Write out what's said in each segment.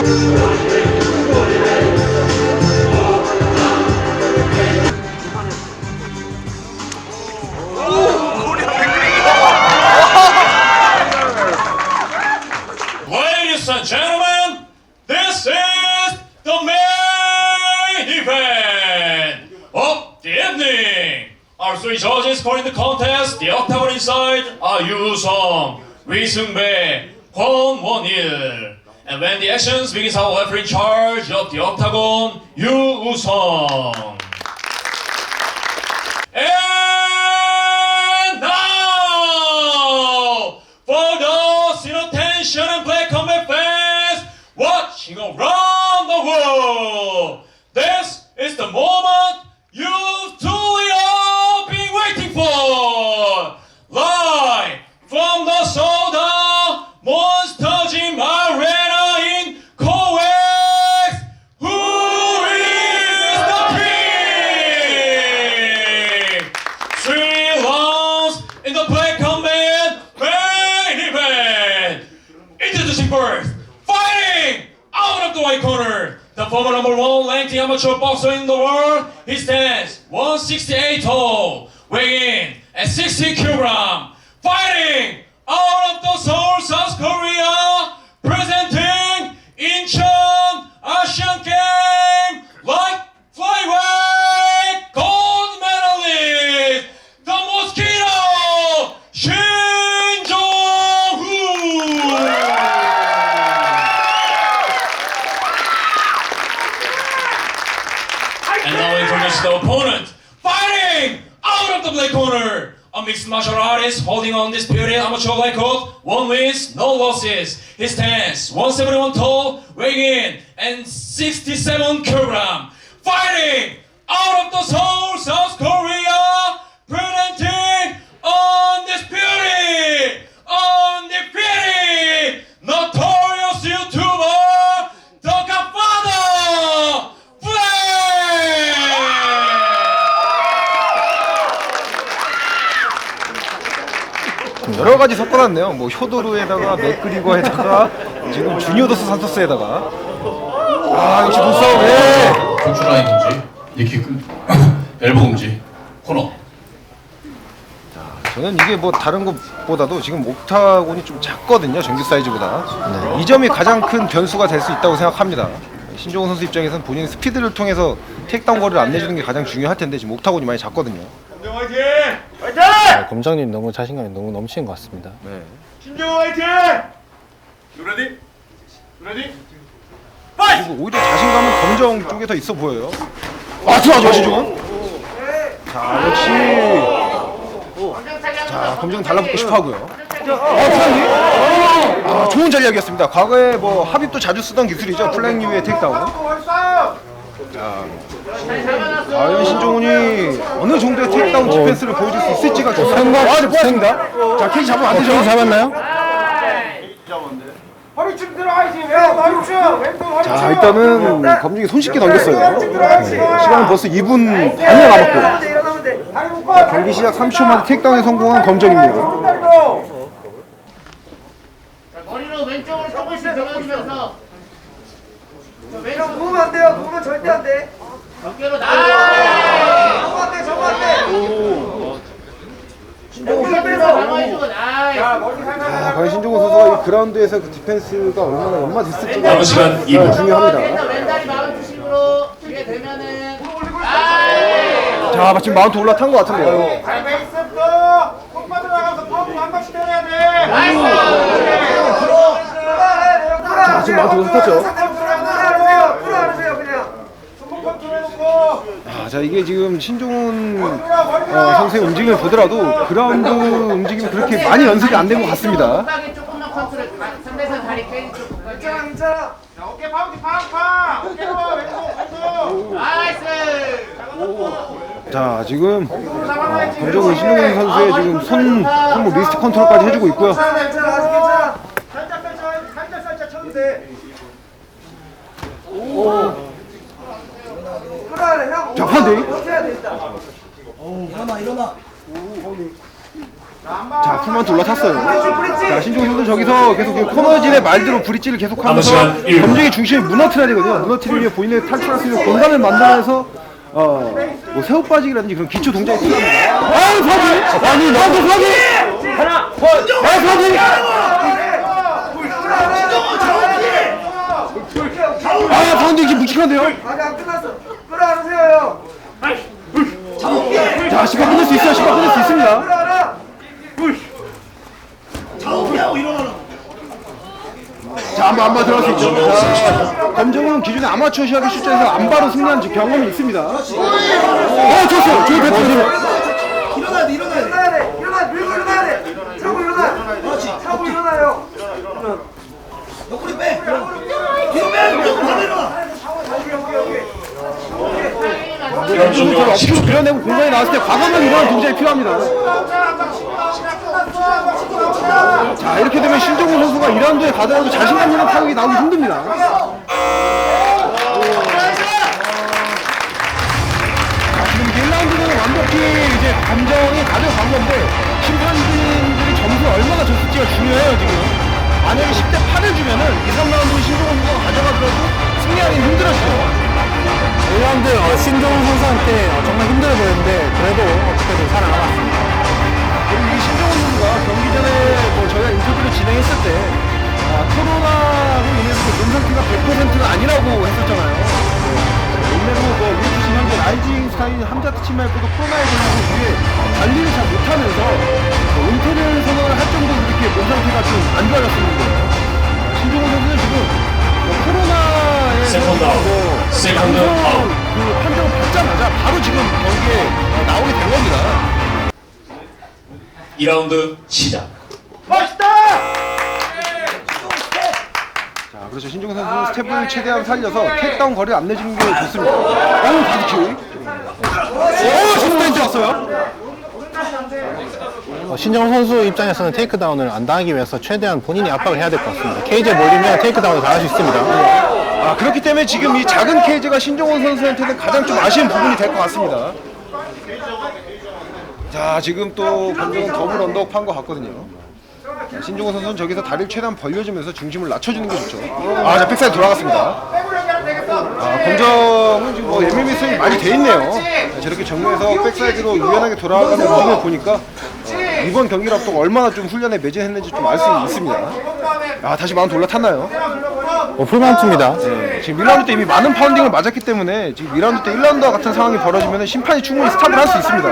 Ladies and gentlemen, this is the main event of the evening. Our three judges calling the contest, the octagon inside are Yu-Sung, Wi-Seung-bae, Kwon Won-il. And when the actions begins, our referee in charge of the octagon, Yu-Sung. And now, for those in attention and Black Combat fans watching around the world, this is the moment you've truly all been waiting for. Live from the sold-out Monster Gym Arena in COEX, who is the king? 3 rounds in the Black Combat main event. Introducing first, fighting out of the white corner, the former #1 ranked amateur boxer in the world. He stands 168 tall, weighing in at 60 kilograms. Fighting out of the Seoul, South Korea, presenting Incheon Asian Games light flyweight gold medalist, the Mosquito, Shin Jong-woo. And now introduce the opponent, fighting out of the black corner, a mixed martial artist holding on undisputed amateur record, 1 wins, no losses. He stands 171 tall, weighing in and 67 kilograms. Fighting out of the Seoul, South Korea, presenting undisputed, notorious YouTuber, the Godfather, 여러 가지 섞어놨네요. 뭐 효도르에다가 맥그리거에다가 지금 주니어도스 산토스에다가 역시 눈싸움에 고추라인 금지, 니킥 엘보 금지, 코너. 저는 이게 뭐 다른 것보다도 지금 옥타곤이 좀 작거든요. 정규 사이즈보다. 이 점이 가장 큰 변수가 될 수 있다고 생각합니다. 신종훈 선수 입장에서는 본인 스피드를 통해서 테이크다운 거리를 안 내주는 게 가장 중요할 텐데 지금 옥타곤이 많이 작거든요. 검장님 너무 자신감이 너무 넘치는 것 같습니다. 네. 신종훈 화이팅! 유레디? 유레디? 그리고 오히려 자신감은 검정 쪽에 더 있어 보여요. 들어가죠 신종훈. 자 역시 검정 달라붙고 싶어하고요. 좋은 전략이었습니다. 과거에 뭐 합입도 자주 쓰던 기술이죠. 플랭 이후의 테이크다운. 과연 신종훈이 어느 정도의 테이크다운 디펜스를 보여줄 수 있을지가 좋습니다. 자 케이지 잡으면 안 되죠. 케이지 잡았나요? 허리춤 들어가야지. 왼손 허리춤. 왼손 허리춤. 자 일단은 검증이 손쉽게 넘겼어요. 시간은 벌써 2분 반이 남았고 경기 시작 30초 만에 테이크다운에 성공한 검정입니다. 머리로 왼쪽으로 조금씩 들어주면서 형 누우면 안 돼요. 누우면 절대 안 돼. 어깨로 저거 안 돼. 저거 안 돼. 신종훈 빼서. 야 머리 살살. 과연 신종훈 선수가 이 그라운드에서 그 디펜스가 얼마나 연마됐을지 남은 시간 2분. 중요합니다. 왼다리 마운트식으로 이게 되면은 자 지금 마운트 올라탄 것 같은데요. 잘 베이스부터 꼭 빠져나가면서 펌프 한 번씩 때려야 돼. 자 지금 마운트 올라탔죠. 풀어주세요 그냥. 손목 컨트롤 해놓고. 자 이게 지금 신종훈 선수의 움직임을 보더라도 그라운드 움직임이 그렇게 많이 연습이 안 된 것 같습니다. 조금만 컨트롤 상대선 다리 깨지 좀 괜찮아. 자 어깨 파운드 팡팡. 어깨로 왼손. 나이스. 자 지금 검정은 신종훈 선수의 지금 손목 리스트 컨트롤까지 해주고 있고요. 괜찮아. 아직 괜찮아. 살짝 쳐도 돼. 그래 형. 자 판대. 이렇게 해야 돼 일단. 일어나. 자, 풀마운트 올라탔어요. 자, 신종 선수 저기서 계속 그 코너진의 말대로 브릿지를 계속하면서 시간 1분. 검증의 중심을 무너뜨려야 되거든요. 무너뜨리면 본인의 탈출할 수 있는 공간을 만들어서 뭐 새우 빠지기라든지 그런 기초 동작이 필요합니다. 아유, 사기! 아니, 나도 사기! 하나, 사기! 아, 가운데 지금 묵직한데요? 아직 안 끝났어. 끌어안으세요, 형. 자, 시간 끝낼 수 있어요. 시간 끝낼 수 있습니다. 끌어안아. 자, 안바 들어갈 수 있죠. 자, 검정은 기존의 아마추어 시합의 출전에서 안바로 승리한 경험이 있습니다. 좋았어요. 좋은 패턴이에요. 일어나야 돼. 일어나. 밀고 일어나야 돼. 차고 일어나. 차고 일어나요. 옆구리 빼. 뒤로 빼. 무조건 일어나. 이런 종료 앞으로 10초. 밀어내고 공간이 나왔을 때 과감하게 일어나는 동작이 필요합니다. 자, 이렇게 되면 신종훈 선수가 2라운드에 가더라도 자신감 있는 타격이 나오기 힘듭니다. 지금 1라운드는 완벽히 이제 감정이 가져간 건데 심판진들이 점수 얼마나 줬을지가 중요해요. 지금 만약에 10대 8을 주면은 2, 3라운드 신종훈 선수가 가져가더라도 승리하기 힘들어지죠. 1라운드 신종훈 선수한테 정말 힘들어 보였는데 그래도 어떻게든 살아남았습니다. 그리고 이 신종훈 선수가 경기 전에 뭐 저희가 인터뷰를 진행했을 때 코로나로 인해서 몸 상태가 100%가 아니라고 했었잖아요. 원래로 뭐 UFC 현재 라이징 스타일 함자트 치마였고도 코로나에 걸리고 이후에 관리를 잘 못하면서 은퇴를 선언을 할 정도로 이렇게 몸 상태가 좀 안 좋아졌었는데 신종훈 선수는 지금 코로나에 세컨드 아웃. 세컨드 아웃. 그 판정을 받자마자 바로 지금 경기에 나오게 된 겁니다. 2라운드 시작. 자, 그렇죠. 신종훈 선수는 스텝을 최대한 살려서 테이크다운 거리를 안 내주는 게 좋습니다. 오, 바디킥. 오, 신동현 들어왔어요. 신정훈 선수 입장에서는 테이크다운을 안 당하기 위해서 최대한 본인이 압박을 해야 될 것 같습니다. 케이지에 몰리면 테이크다운을 당할 수 있습니다. 아, 그렇기 때문에 지금 이 작은 케이지가 신종훈 선수한테는 가장 좀 아쉬운 부분이 될 것 같습니다. 자, 지금 또 검정은 더블 언더업 한것 같거든요. 자, 신종훈 선수는 저기서 다리를 최대한 벌려주면서 중심을 낮춰주는 게 좋죠. 아, 자, 백사이드 돌아갔습니다. 아, 검정은 지금 뭐 MMA 수준이 많이 돼 있네요. 자, 저렇게 정면에서 백사이드로 유연하게 돌아가는 움직임을 보니까 이번 경기를 앞두고 얼마나 좀 훈련에 매진했는지 좀 알 수 있습니다. 아, 다시 마운트 올라탔나요? 풀마운트입니다. 네, 지금 1라운드 때 이미 많은 파운딩을 맞았기 때문에 지금 2라운드 때 1라운드와 같은 상황이 벌어지면 심판이 충분히 스탑을 할 수 있습니다.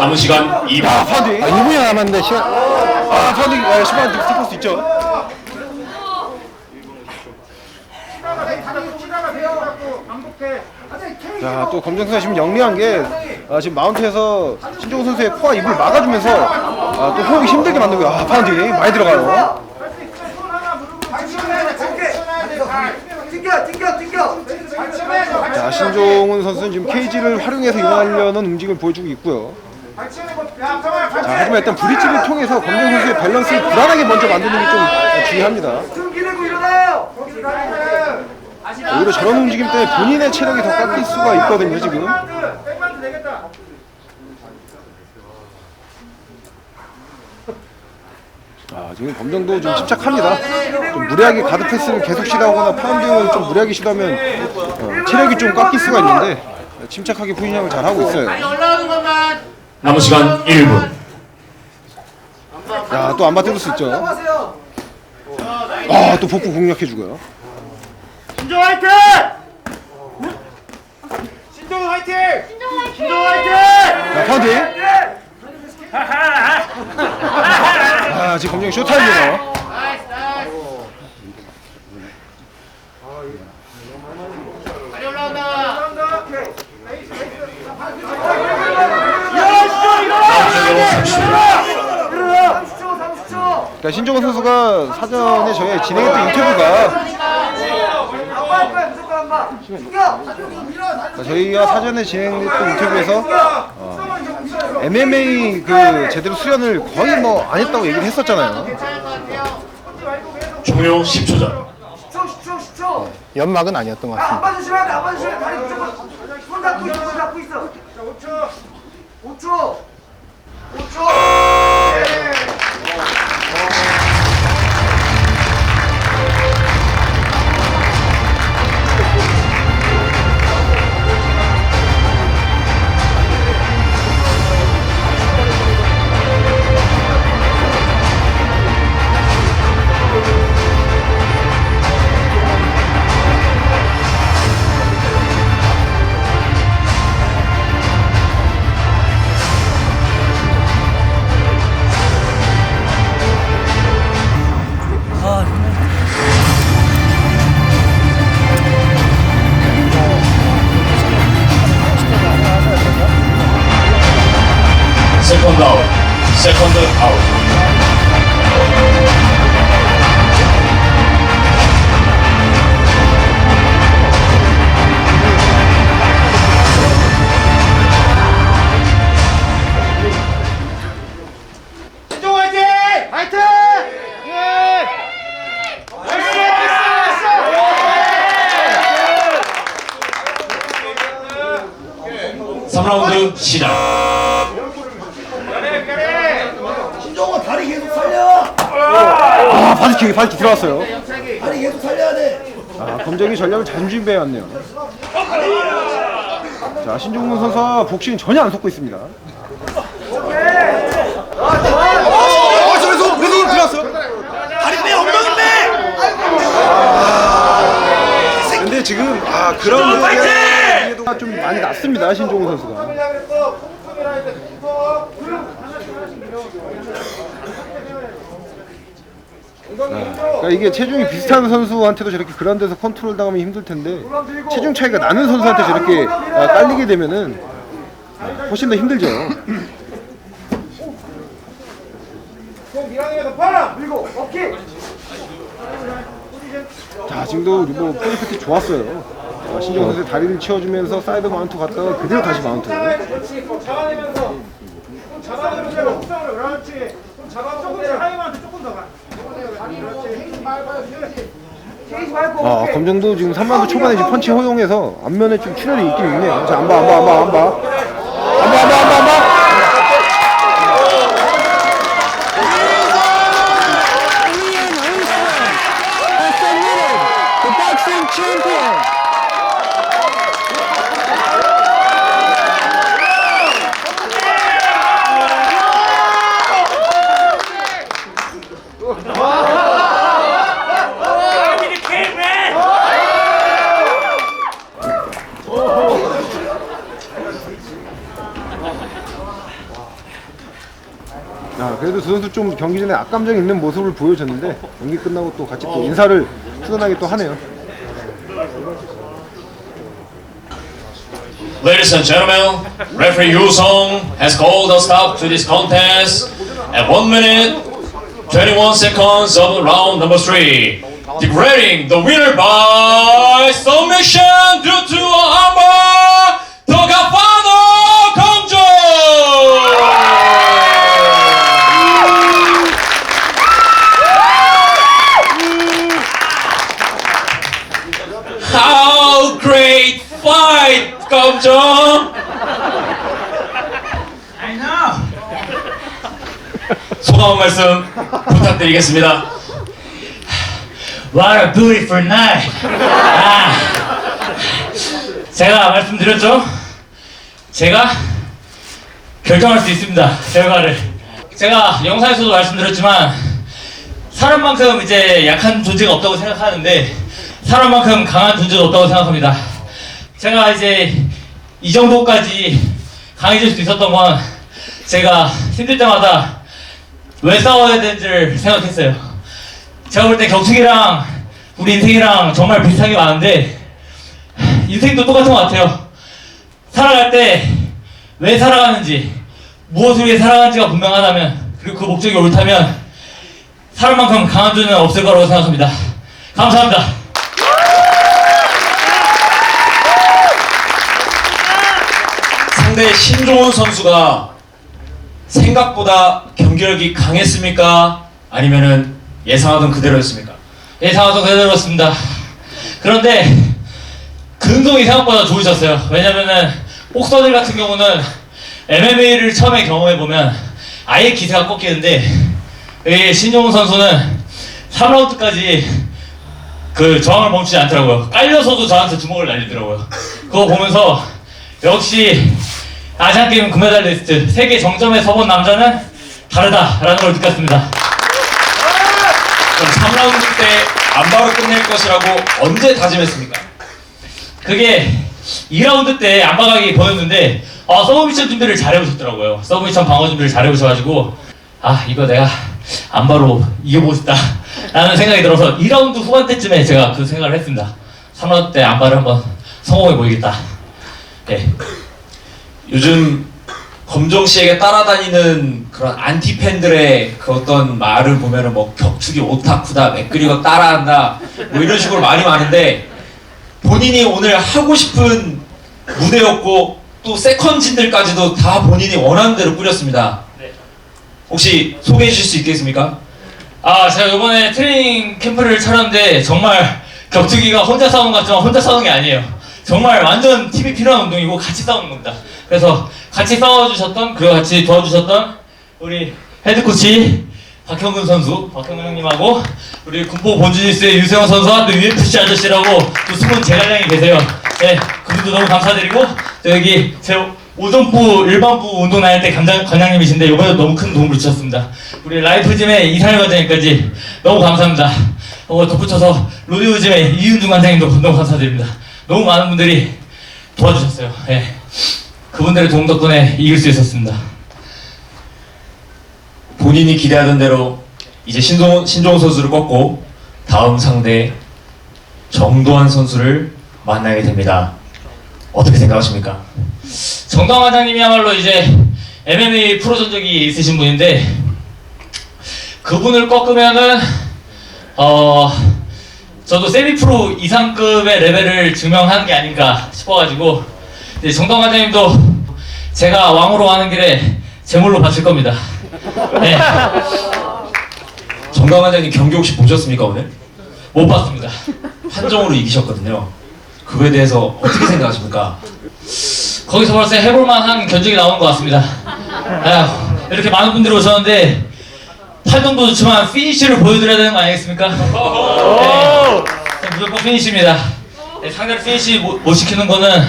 남은 시간 2분. 아, 파운딩. 2분이 남았는데 시간 아, 파운딩. 심판 스탑할 수 있죠. 자, 또 검정 선수가 지금 영리한 게 지금 마운트에서 신종훈 선수의 코와 입을 막아주면서 또 호흡이 힘들게 만들고요. 아, 파운딩 많이 들어가요. 튕겨. 자, 신종훈 선수는 지금 케이지를 활용해서 이용하려는 움직임을 보여주고 있고요. 자, 하지만 일단 브릿지를 통해서 검정 선수의 밸런스를 불안하게 먼저 만드는 게 좀 중요합니다. 등 기대고 일어나요. 오히려 저런 움직임 때문에 본인의 체력이 더 깎일 수가 있거든요, 지금. 백만드 되겠다. 지금 검정도 좀 침착합니다. 좀 무리하게 가드 패스를 계속 시도하거나 파운딩을 좀 무리하게 시도하면 체력이 좀 깎일 수가 있는데 침착하게 포지션을 잘 하고 있어요. 올라오는 것만. 남은 시간 1분. 자, 또 안 받을 수 있죠. 하세요. 아, 또 복부 공략해주고요. 신종 화이팅! 신종 화이팅! 신종 화이팅! 자, 파운딩. 아, 지금 검정이 쇼타임이에요. 나이스. 빨리 올라온다. 그러니까 신종훈 선수가 사전에 저희 진행했던 인터뷰가 저희가 사전에 진행했던 인터뷰에서 MMA 그 제대로 수련을 거의 뭐 안 했다고 얘기를 했었잖아요. 괜찮을 것 같아요. 종료 10초 전. 10초. 연막은 아니었던 것 안 같습니다. 빠지시면 안 돼. 다리 무조건 손 잡고 있어. 5초. 5초. Second out. Second out. 신종 화이팅! 화이팅! 예! 3라운드 시작. 신종호 다리 계속 살려. 아, 바디킥 들어왔어요. 다리 계속 살려야 돼. 아, 검정이 전략을 잘 준비해왔네요. 자, 신종문 선수와 복싱 전혀 안 섞고 있습니다. 저기서 왼손 들어왔어요. 다리 빼, 엉덩이 빼. 근데 지금 그런 무게가 좀 많이 낮습니다, 신종문 선수가. 그러니까 이게 체중이 비슷한 선수한테도 저렇게 그라운드에서 컨트롤 당하면 힘들 텐데 체중 차이가 나는 선수한테 저렇게 깔리게 되면은 훨씬 더 힘들죠. 자, 지금도 리버 포인트 좋았어요. 신종 선수의 다리를 치워주면서 사이드 마운트 갔다가 그대로 다시 마운트. 검정도 지금 3라운드 초반에 지금 펀치 허용해서 앞면에 좀 출혈이 있긴 있네요. 자, 안 봐. 그래도 두 선수 좀 경기 전에 악감정 있는 모습을 보여줬는데 경기 끝나고 또 같이 또 인사를 후원하게 또 하네요. Ladies and gentlemen, referee Yu Song has called a stop to this contest at 1 minute 21 seconds of round number 3, declaring the winner by submission due to a armbar, the Godfather Kongjo! How great fight, Kongjo! I know. 소감 한 말씀 부탁드리겠습니다. What a beautiful night. 제가 말씀드렸죠? 제가 결정할 수 있습니다. 결과를. 제가 영상에서도 말씀드렸지만 사람만큼 이제 약한 존재가 없다고 생각하는데 사람만큼 강한 존재가 없다고 생각합니다. 제가 이제 이 정도까지 강해질 수 있었던 건 제가 힘들 때마다 왜 싸워야 되는지를 생각했어요. 제가 볼 때 격투기랑 우리 인생이랑 정말 비슷한 게 많은데 인생도 똑같은 것 같아요. 살아갈 때 왜 살아가는지 무엇을 위해 살아가는지가 분명하다면 그리고 그 목적이 옳다면 사람만큼 강한 존재는 없을 거라고 생각합니다. 감사합니다. 상대 신종원 선수가 생각보다 경기력이 강했습니까? 아니면은 예상하던 그대로였습니까? 예상하던 그대로였습니다. 그런데 근성이 생각보다 좋으셨어요. 왜냐면은 복서들 같은 경우는 MMA를 처음에 경험해보면 아예 기세가 꺾이는데 이 신종훈 선수는 3라운드까지 그 저항을 멈추지 않더라고요. 깔려서도 저한테 주먹을 날리더라고요. 그거 보면서 역시 아시안게임 금메달리스트 세계 정점에 서본 남자는 다르다라는 걸 느꼈습니다. 그럼 3라운드 때 안바로 끝낼 것이라고 언제 다짐했습니까? 그게 2라운드 때 안바각이 보였는데 서브미션 준비를 잘해오셨더라고요. 서브미션 방어 준비를 잘해오셔가지고 이거 내가 안바로 이겨보고 싶다 라는 생각이 들어서 2라운드 후반 때쯤에 제가 그 생각을 했습니다. 3라운드 때 안바를 한번 성공해 보이겠다. 네. 요즘 검정 씨에게 따라다니는 그런 안티 팬들의 그 어떤 말을 보면은 뭐 격투기 오타쿠다, 맥그리거 따라한다, 뭐 이런 식으로 말이 많은데 본인이 오늘 하고 싶은 무대였고 또 세컨진들까지도 다 본인이 원하는 대로 꾸렸습니다. 혹시 소개해 주실 수 있겠습니까? 제가 이번에 트레이닝 캠프를 차렸는데 정말 격투기가 혼자 싸우는 것 같지만 혼자 싸우는 게 아니에요. 정말 완전 팀이 필요한 운동이고 같이 싸우는 겁니다. 그래서 같이 싸워주셨던 그리고 같이 도와주셨던 우리 헤드코치 박형근 선수, 박형근 형님하고 우리 군포 본주니스의 유세영 선수와 또 UFC 아저씨라고 또 숨은 제갈량이 계세요. 네, 그분도 너무 감사드리고 또 여기 제 오전부 일반부 운동 다닐 때 관장님이신데 이번에도 너무 큰 도움을 주셨습니다. 우리 라이프짐의 이상일 관장님까지 너무 감사합니다. 덧붙여서 로디오짐의 이윤중 관장님도 너무 감사드립니다. 너무 많은 분들이 도와주셨어요. 네. 그분들의 도움 덕분에 이길 수 있었습니다. 본인이 기대하던 대로 이제 신종훈 선수를 꺾고 다음 상대 정도환 선수를 만나게 됩니다. 어떻게 생각하십니까? 정당 관장님이야말로 이제 MMA 프로 전적이 있으신 분인데 그분을 꺾으면은 저도 세미 프로 이상급의 레벨을 증명하는 게 아닌가 싶어가지고 정당 관장님도 제가 왕으로 가는 길에 제물로 바칠 겁니다. 네. 정강 관장님 경기 혹시 보셨습니까 오늘? 못 봤습니다. 판정으로 이기셨거든요. 그거에 대해서 어떻게 생각하십니까? 거기서 벌써 해볼만한 견적이 나온 것 같습니다. 이렇게 많은 분들이 오셨는데 팔동도 좋지만 피니쉬를 보여드려야 되는 거 아니겠습니까? 네, 무조건 피니쉬입니다. 네, 상대를 피니쉬 못 시키는 거는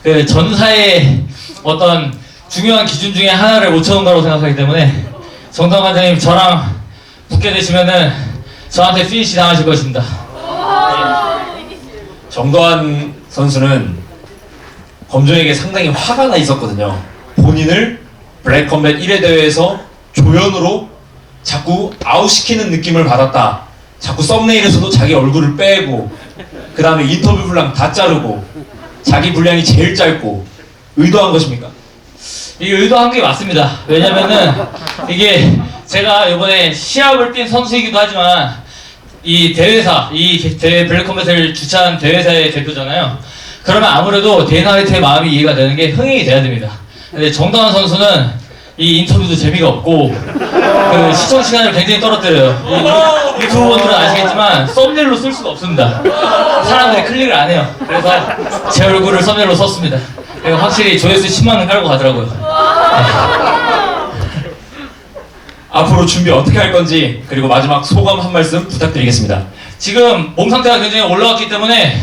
그 전사의 어떤 중요한 기준 중에 하나를 못 채운 거라고 생각하기 때문에 정당 관장님 저랑 붙게 되시면은 저한테 피니쉬 당하실 것입니다. 정도환 선수는 검정에게 상당히 화가 나 있었거든요. 본인을 블랙컴뱃 1회 대회에서 조연으로 자꾸 아웃시키는 느낌을 받았다. 자꾸 썸네일에서도 자기 얼굴을 빼고 그 다음에 인터뷰 분량 다 자르고 자기 분량이 제일 짧고 의도한 것입니까? 이게 의도한 게 맞습니다. 왜냐면은 이게 제가 이번에 시합을 뛴 선수이기도 하지만 이 대회사, 이 대회 블랙컴뱃을 주최한 대회사의 대표잖아요. 그러면 아무래도 데이나 화이트의 마음이 이해가 되는 게 흥행이 돼야 됩니다. 근데 정당환 선수는 이 인터뷰도 재미가 없고 그 시청 시간을 굉장히 떨어뜨려요. 이 유튜브 분들은 아시겠지만 썸네일로 쓸 수가 없습니다. 사람들이 클릭을 안 해요. 그래서 제 얼굴을 썸네일로 썼습니다. 그리고 확실히 조회수 10만원 깔고 가더라고요. 앞으로 준비 어떻게 할 건지 그리고 마지막 소감 한 말씀 부탁드리겠습니다. 지금 몸 상태가 굉장히 올라왔기 때문에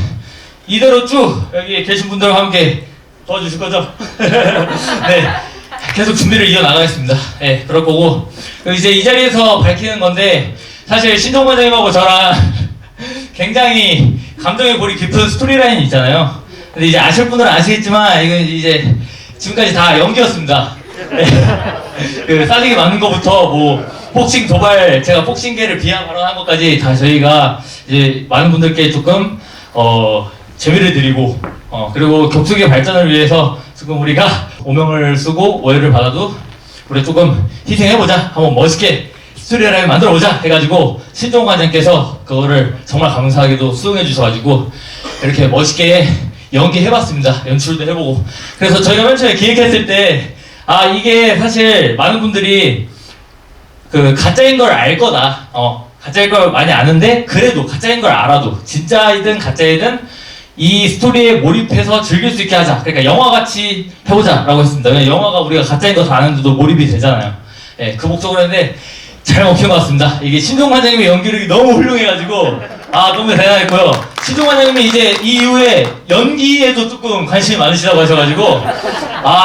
이대로 쭉 여기 계신 분들과 함께 도와주실 거죠? 네, 계속 준비를 이어나가겠습니다. 네, 그럴 거고 이제 이 자리에서 밝히는 건데 사실 신종 관장님하고 저랑 굉장히 감정의 골이 깊은 스토리라인이 있잖아요. 근데 이제 아실 분들은 아시겠지만 이건 이제 지금까지 다 연기였습니다. 네. 그 싸지기 맞는 거부터 뭐 복싱 도발 제가 복싱계를 비하 발언한 것까지 다 저희가 이제 많은 분들께 조금 재미를 드리고 그리고 격투기 발전을 위해서 지금 우리가 오명을 쓰고 오해를 받아도 우리 조금 희생해보자 한번 멋있게 스토리라인 만들어보자 해가지고 신종 관장께서 그거를 정말 감사하게도 수용해 주셔가지고 이렇게 멋있게 연기해봤습니다. 연출도 해보고 그래서 저희가 맨 처음에 기획했을 때 이게 사실 많은 분들이 그 가짜인 걸 알 거다 가짜일 걸 많이 아는데 그래도 가짜인 걸 알아도 진짜이든 가짜이든 이 스토리에 몰입해서 즐길 수 있게 하자. 그러니까 영화같이 해보자라고 했습니다. 왜냐면 영화가 우리가 가짜인 거 다 아는데도 몰입이 되잖아요. 예, 그 목적으로 했는데 잘 먹힌 것 같습니다. 이게 신종 관장님의 연기력이 너무 훌륭해가지고 너무 대단했고요. 신종 관장님이 이제 이 이후에 연기에도 조금 관심이 많으시다고 하셔가지고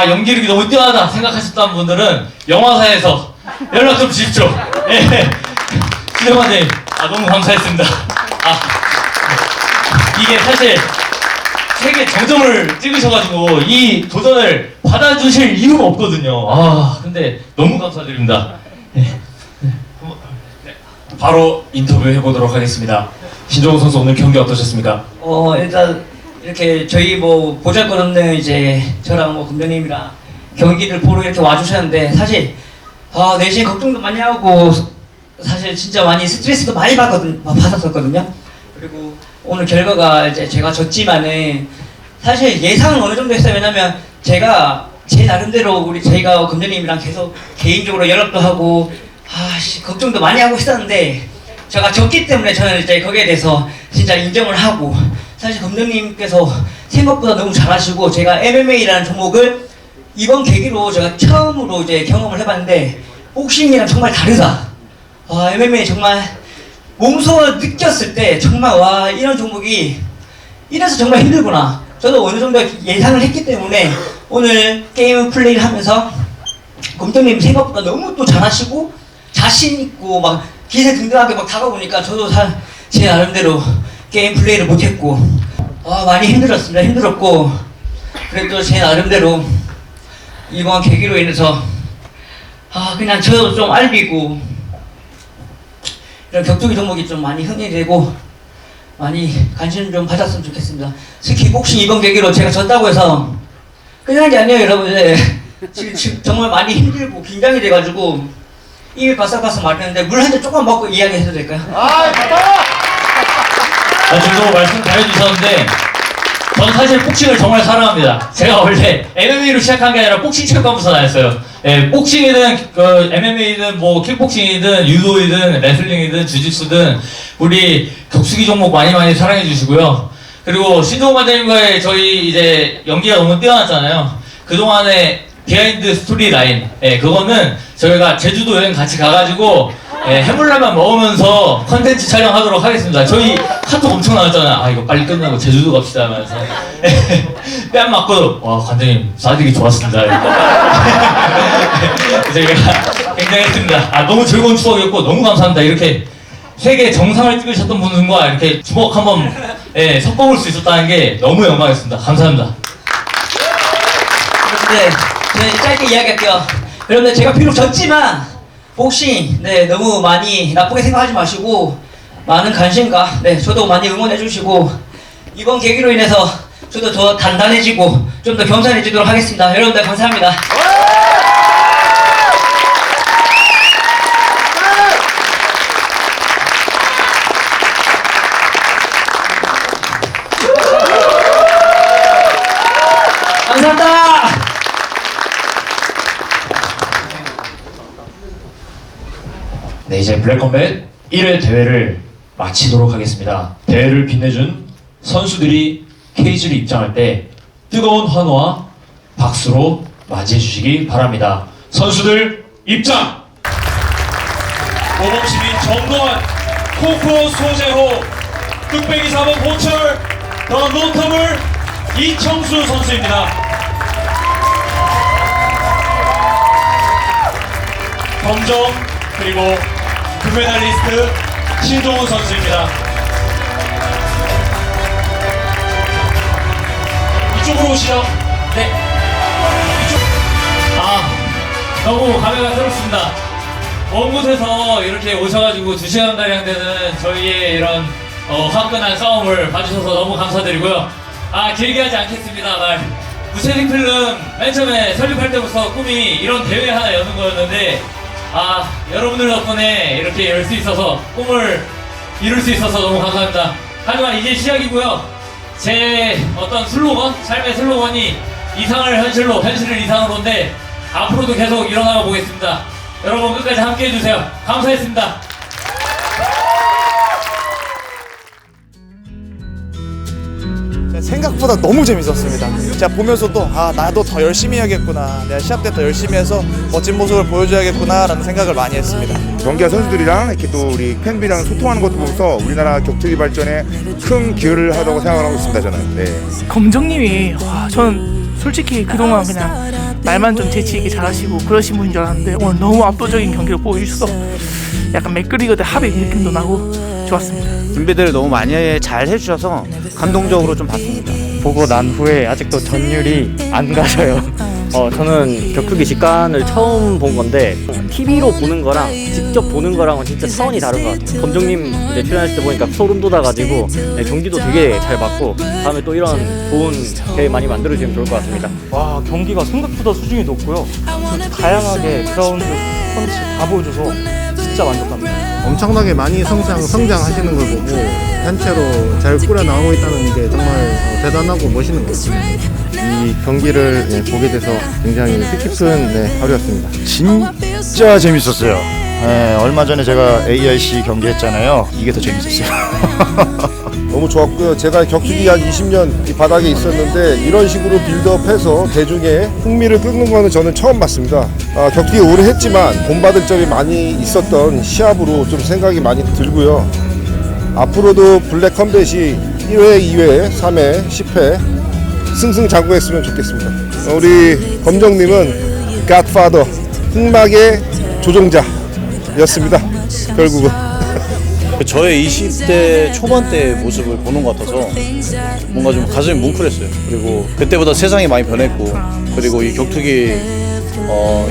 연기력이 너무 뛰어나다 생각하셨던 분들은 영화사에서 연락 좀 주십시오. 예, 신종 관장님 너무 감사했습니다. 이게 사실 세계 정점을 찍으셔가지고 이 도전을 받아주실 이유가 없거든요. 근데 너무 감사드립니다. 바로 인터뷰 해보도록 하겠습니다. 신종훈 선수 오늘 경기 어떠셨습니까? 일단 이렇게 저희 뭐 보잘것없는 이제 저랑 뭐 금장님이랑 경기를 보러 이렇게 와주셨는데 사실 내심 걱정도 많이 하고 사실 진짜 많이 스트레스도 많이 받았었거든요. 그리고 오늘 결과가 이제 제가 졌지만은 사실 예상은 어느 정도 했어요. 왜냐면 제가 제 나름대로 저희가 금장님이랑 계속 개인적으로 연락도 하고 걱정도 많이 하고 있었는데 제가 졌기 때문에 저는 이제 거기에 대해서 진짜 인정을 하고 사실 검정님께서 생각보다 너무 잘하시고 제가 MMA라는 종목을 이번 계기로 제가 처음으로 이제 경험을 해봤는데 복싱이랑 정말 다르다. MMA 정말 몸소 느꼈을 때 정말 이런 종목이 이래서 정말 힘들구나. 저도 어느 정도 예상을 했기 때문에 오늘 게임 플레이를 하면서 검정님 생각보다 너무 또 잘하시고 자신 있고 막 기세 등등하게 막 다가오니까 저도 제 나름대로 게임 플레이를 못했고 많이 힘들었습니다. 힘들었고 그래도 제 나름대로 이번 계기로 인해서 그냥 저도 좀 알비고 이런 격투기 종목이 좀 많이 흥미되고 많이 관심 좀 받았으면 좋겠습니다. 특히 복싱 이번 계기로 제가 졌다고 해서 끝난 게 아니에요, 여러분들. 지금 정말 많이 힘들고 긴장이 돼가지고 입이 바싹바싹 마르는데 물 한 잔 조금 먹고 이야기해도 될까요? 지금 말씀 잘해주셨는데 저는 사실 복싱을 정말 사랑합니다. 제가 원래 MMA로 시작한 게 아니라 복싱 체육관부터 다녔어요. 복싱이든 MMA든 뭐 킥복싱이든 유도이든 레슬링이든 주짓수든 우리 격투기 종목 많이 사랑해 주시고요. 그리고 신동훈 관장님과의 저희 이제 연기가 너무 뛰어났잖아요. 그동안에 비하인드 스토리 라인, 그거는 저희가 제주도 여행 같이 가가지고 해물라면 먹으면서 컨텐츠 촬영하도록 하겠습니다. 저희 카톡 엄청 나왔잖아요. 이거 빨리 끝나고 제주도 갑시다 하면서 뺨 맞고 관장님 사드기 좋았습니다. 제가 굉장했습니다. 너무 즐거운 추억이었고 너무 감사합니다. 이렇게 세계 정상을 찍으셨던 분들과 이렇게 주먹 한번 섞어볼 수 있었다는 게 너무 영광이었습니다. 감사합니다. 네, 저는 짧게 이야기할게요. 여러분들 제가 비록 졌지만 복싱 너무 많이 나쁘게 생각하지 마시고 많은 관심과 저도 많이 응원해 주시고 이번 계기로 인해서 저도 더 단단해지고 좀 더 겸손해지도록 하겠습니다. 여러분들 감사합니다. 감사합니다. 네, 이제 블랙컴뱃 1회 대회를 마치도록 하겠습니다. 대회를 빛내준 선수들이 케이지로 입장할 때 뜨거운 환호와 박수로 맞이해 주시기 바랍니다. 선수들 입장! 모범시민 정동환, 코코 소재호, 뚝배기 4번 보철, 더 노터블 이청수 선수입니다. 검정 그리고 금메달리스트 신종훈 선수입니다. 이쪽으로 오시죠. 네. 너무 감회가 새롭습니다. 먼 곳에서 이렇게 오셔가지고 2시간가량 되는 저희의 이런 화끈한 싸움을 봐주셔서 너무 감사드리고요. 길게 하지 않겠습니다. 무채색 필름 맨 처음에 설립할 때부터 꿈이 이런 대회 하나 여는 거였는데 여러분들 덕분에 이렇게 열 수 있어서 꿈을 이룰 수 있어서 너무 감사합니다. 하지만 이제 시작이고요. 제 어떤 슬로건, 삶의 슬로건이 이상을 현실로, 현실을 이상으로인데 앞으로도 계속 일어나가 보겠습니다. 여러분 끝까지 함께 해주세요. 감사했습니다. 생각보다 너무 재밌었습니다. 제가 보면서도 나도 더 열심히 해야겠구나, 내가 시합 때 더 열심히 해서 멋진 모습을 보여줘야겠구나 라는 생각을 많이 했습니다. 경기와 선수들이랑 이렇게 또 우리 팬들이랑 소통하는 것도 보면서 우리나라 격투기 발전에 큰 기여를 하다고 생각하고 있습니다. 저는. 네. 검정님이 저는 솔직히 그동안 그냥 말만 좀 재치 있게 잘하시고 그러신 분인 줄 알았는데 오늘 너무 압도적인 경기를 보여주셔서 약간 맥그리거 대 하백 느낌도 나고 좋았습니다. 준비들을 너무 많이 잘 해주셔서 감동적으로 좀 봤습니다. 보고 난 후에 아직도 전율이 안 가셔요. 저는 격투기 직관을 처음 본 건데 TV로 보는 거랑 직접 보는 거랑은 진짜 차원이 다른 것 같아요. 검정님 이제 출연하실 때 보니까 소름 돋아가지고 경기도 되게 잘 봤고 다음에 또 이런 좋은 대회 많이 만들어주시면 좋을 것 같습니다. 와, 경기가 생각보다 수준이 높고요. 다양하게 그라운드 펀치 다 보여줘서 진짜 만족합니다. 엄청나게 많이 성장하시는 걸 보고 단체로 잘 꾸려 나오고 있다는 게 정말 대단하고 멋있는 것 같습니다. 이 경기를 보게 돼서 굉장히 뜻깊은 하루였습니다. 진짜 재밌었어요. 얼마 전에 제가 ARC 경기했잖아요. 이게 더 재밌었어요. 너무 좋았고요. 제가 격투기 한 20년 이 바닥에 있었는데 이런 식으로 빌드업해서 대중의 흥미를 끄는 거는 저는 처음 봤습니다. 격투기 오래 했지만 본받을 점이 많이 있었던 시합으로 좀 생각이 많이 들고요. 앞으로도 블랙 컴뱃이 1회, 2회, 3회, 10회 승승장구했으면 좋겠습니다. 우리 검정님은 갓파더, 흑막의 조종자였습니다. 결국은. 저의 20대 초반 때 모습을 보는 것 같아서 뭔가 좀 가슴이 뭉클했어요. 그리고 그때보다 세상이 많이 변했고, 그리고 이 격투기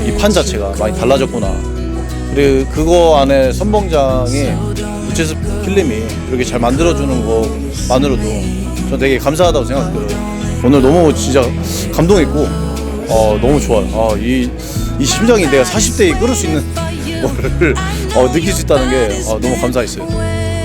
이 판 자체가 많이 달라졌구나. 그리고 그거 안에 선봉장이 우체스 필름이 이렇게 잘 만들어주는 것만으로도 저 되게 감사하다고 생각해요. 오늘 너무 진짜 감동했고 너무 좋아요. 이 심장이 내가 40대에 끌을 수 있는 거를 느낄 수 있다는 게 너무 감사했어요.